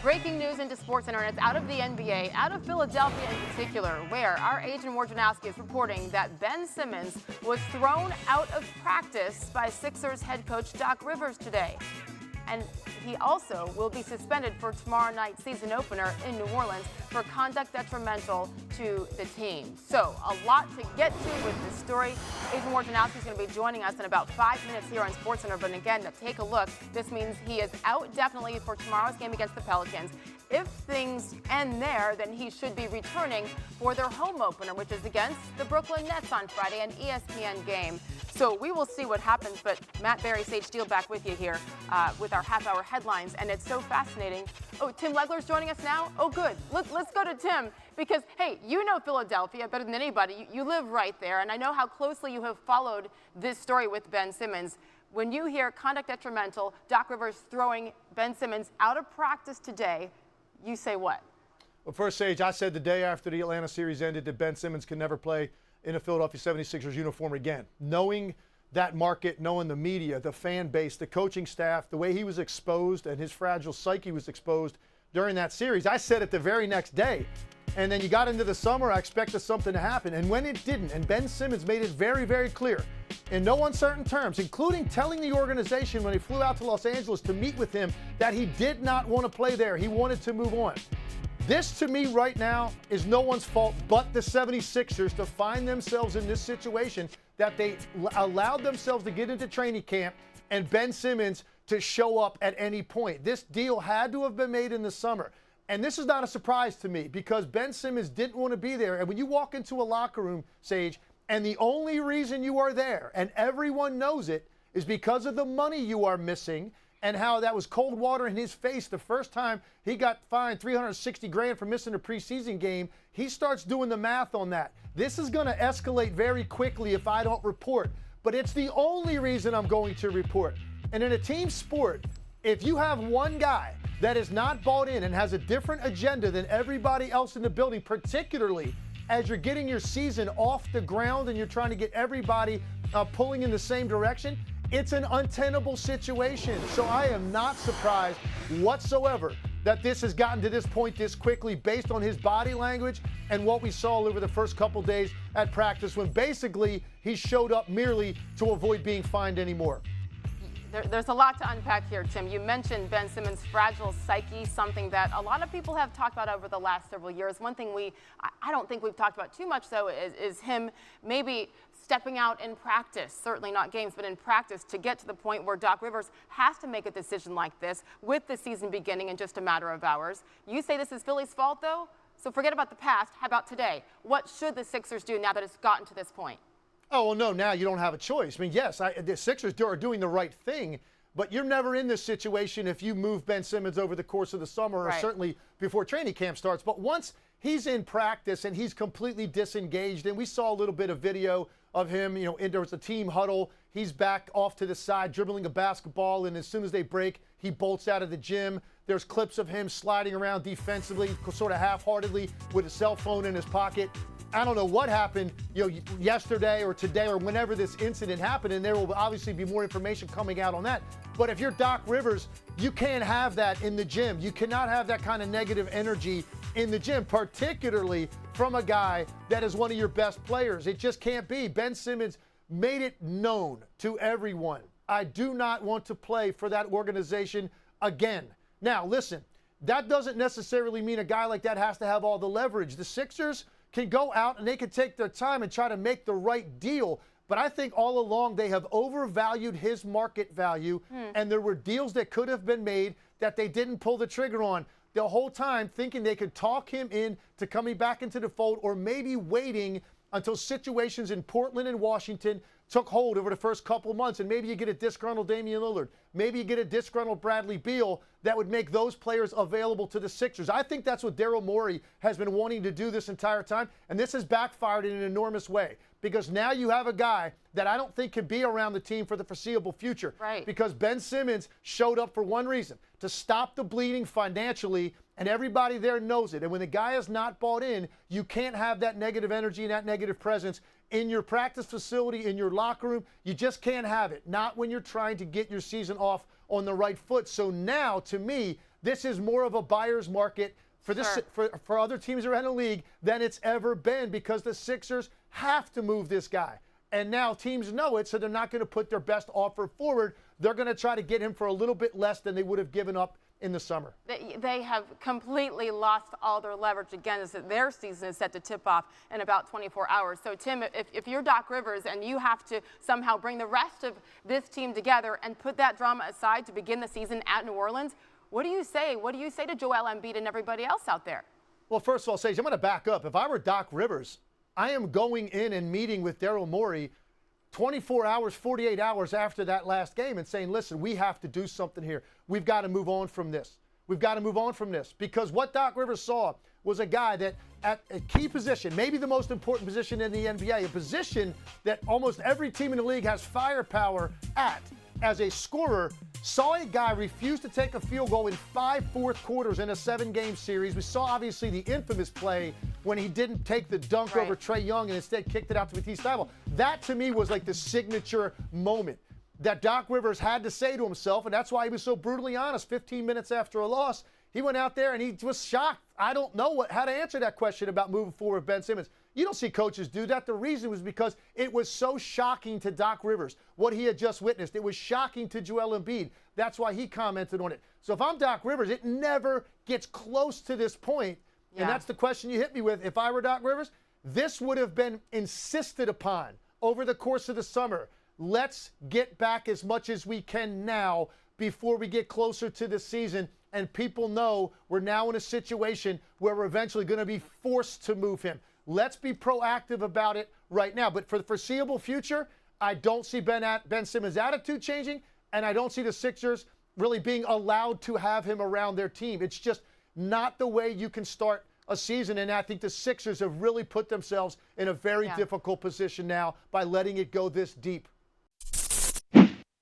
Breaking news into SportsCenter, it's out of the NBA, out of Philadelphia in particular, where our agent Wojnarowski is reporting that Ben Simmons was thrown out of practice by Sixers head coach Doc Rivers today. And he also will be suspended for tomorrow night's season opener in New Orleans for conduct detrimental to the team. So a lot to get to with this story. Agent Wojnarowski is going to be joining us in about 5 minutes here on SportsCenter. But again, take a look. This means he is out definitely for tomorrow's game against the Pelicans. If things end there, then he should be returning for their home opener, which is against the Brooklyn Nets on Friday, an ESPN game. So we will see what happens. But Matt Barry, Sage Steele back with you here with our half-hour headlines. And it's so fascinating. Oh, Tim Legler's joining us now? Oh, good. Let's go to Tim because, hey, you know Philadelphia better than anybody. You live right there. And I know how closely you have followed this story with Ben Simmons. When you hear conduct detrimental, Doc Rivers throwing Ben Simmons out of practice today, you say what? Well, first, Sage, I said the day after the Atlanta series ended that Ben Simmons can never play in a Philadelphia 76ers uniform again. Knowing that market, knowing the media, the fan base, the coaching staff, the way he was exposed and his fragile psyche was exposed during that series, I said it the very next day. And then you got into the summer, I expected something to happen. And when it didn't, and Ben Simmons made it very, very clear, in no uncertain terms, including telling the organization when he flew out to Los Angeles to meet with him that he did not want to play there. He wanted to move on. This, to me, right now, is no one's fault but the 76ers to find themselves in this situation that they allowed themselves to get into training camp and Ben Simmons to show up at any point. This deal had to have been made in the summer. And this is not a surprise to me because Ben Simmons didn't want to be there. And when you walk into a locker room, Sage, and the only reason you are there, and everyone knows it, is because of the money you are missing and how that was cold water in his face the first time he got fined $360,000 for missing a preseason game, he starts doing the math on that. This is going to escalate very quickly if I don't report. But it's the only reason I'm going to report. And in a team sport, if you have one guy that is not bought in and has a different agenda than everybody else in the building, particularly as you're getting your season off the ground and you're trying to get everybody pulling in the same direction, it's an untenable situation. So I am not surprised whatsoever that this has gotten to this point this quickly based on his body language and what we saw over the first couple days at practice when basically he showed up merely to avoid being fined anymore. There's a lot to unpack here, Tim. You mentioned Ben Simmons' fragile psyche, something that a lot of people have talked about over the last several years. One thing I don't think we've talked about too much, though, is him maybe stepping out in practice, certainly not games, but in practice to get to the point where Doc Rivers has to make a decision like this with the season beginning in just a matter of hours. You say this is Philly's fault, though? So forget about the past. How about today? What should the Sixers do now that it's gotten to this point? Oh, well, no, now you don't have a choice. I mean, yes, the Sixers are doing the right thing, but you're never in this situation if you move Ben Simmons over the course of the summer or certainly before training camp starts. But once he's in practice and he's completely disengaged, and we saw a little bit of video of him, there was a team huddle. He's back off to the side dribbling a basketball, and as soon as they break, he bolts out of the gym. There's clips of him sliding around defensively, sort of half-heartedly with a cell phone in his pocket. I don't know what happened, yesterday or today or whenever this incident happened, and there will obviously be more information coming out on that. But if you're Doc Rivers, you can't have that in the gym. You cannot have that kind of negative energy in the gym, particularly from a guy that is one of your best players. It just can't be. Ben Simmons made it known to everyone, I do not want to play for that organization again. Now, listen, that doesn't necessarily mean a guy like that has to have all the leverage. The Sixers can go out and they can take their time and try to make the right deal. But I think all along they have overvalued his market value, and there were deals that could have been made that they didn't pull the trigger on the whole time, thinking they could talk him in to coming back into the fold or maybe waiting until situations in Portland and Washington took hold over the first couple of months. And maybe you get a disgruntled Damian Lillard. Maybe you get a disgruntled Bradley Beal that would make those players available to the Sixers. I think that's what Daryl Morey has been wanting to do this entire time. And this has backfired in an enormous way because now you have a guy that I don't think can be around the team for the foreseeable future. Right. Because Ben Simmons showed up for one reason, to stop the bleeding financially, and everybody there knows it. And when the guy is not bought in, you can't have that negative energy and that negative presence in your practice facility, in your locker room. You just can't have it. Not when you're trying to get your season off on the right foot. So now, to me, This is more of a buyer's market for this for other teams around the league than it's ever been, because the Sixers have to move this guy. And now teams know it, so they're not going to put their best offer forward. They're going to try to get him for a little bit less than they would have given up in the summer. They have completely lost all their leverage again, as their season is set to tip off in about 24 hours. So, Tim, if you're Doc Rivers and you have to somehow bring the rest of this team together and put that drama aside to begin the season at New Orleans, what do you say? What do you say to Joel Embiid and everybody else out there? Well, first of all, Sage, I'm going to back up. If I were Doc Rivers, I am going in and meeting with Daryl Morey 24 hours, 48 hours after that last game and saying, listen, we have to do something here. We've got to move on from this. We've got to move on from this, because what Doc Rivers saw was a guy that at a key position, maybe the most important position in the NBA, a position that almost every team in the league has firepower at, as a scorer, saw a guy refuse to take a field goal in 5 fourth quarters in a 7-game series. We saw, obviously, the infamous play when he didn't take the dunk over Trae Young and instead kicked it out to Matisse Thybulle. That, to me, was like the signature moment that Doc Rivers had to say to himself, and that's why he was so brutally honest 15 minutes after a loss. He went out there and he was shocked. I don't know how to answer that question about moving forward with Ben Simmons. You don't see coaches do that. The reason was because it was so shocking to Doc Rivers, what he had just witnessed. It was shocking to Joel Embiid. That's why he commented on it. So if I'm Doc Rivers, it never gets close to this point. And that's the question you hit me with. If I were Doc Rivers, this would have been insisted upon over the course of the summer. Let's get back as much as we can now before we get closer to the season and people know we're now in a situation where we're eventually going to be forced to move him. Let's be proactive about it right now. But for the foreseeable future, I don't see Ben Simmons' attitude changing, and I don't see the Sixers really being allowed to have him around their team. It's just not the way you can start a season, and I think the Sixers have really put themselves in a very difficult position now by letting it go this deep.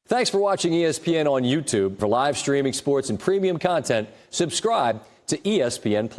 Thanks for watching ESPN on YouTube. For live streaming sports and premium content, subscribe to ESPN+.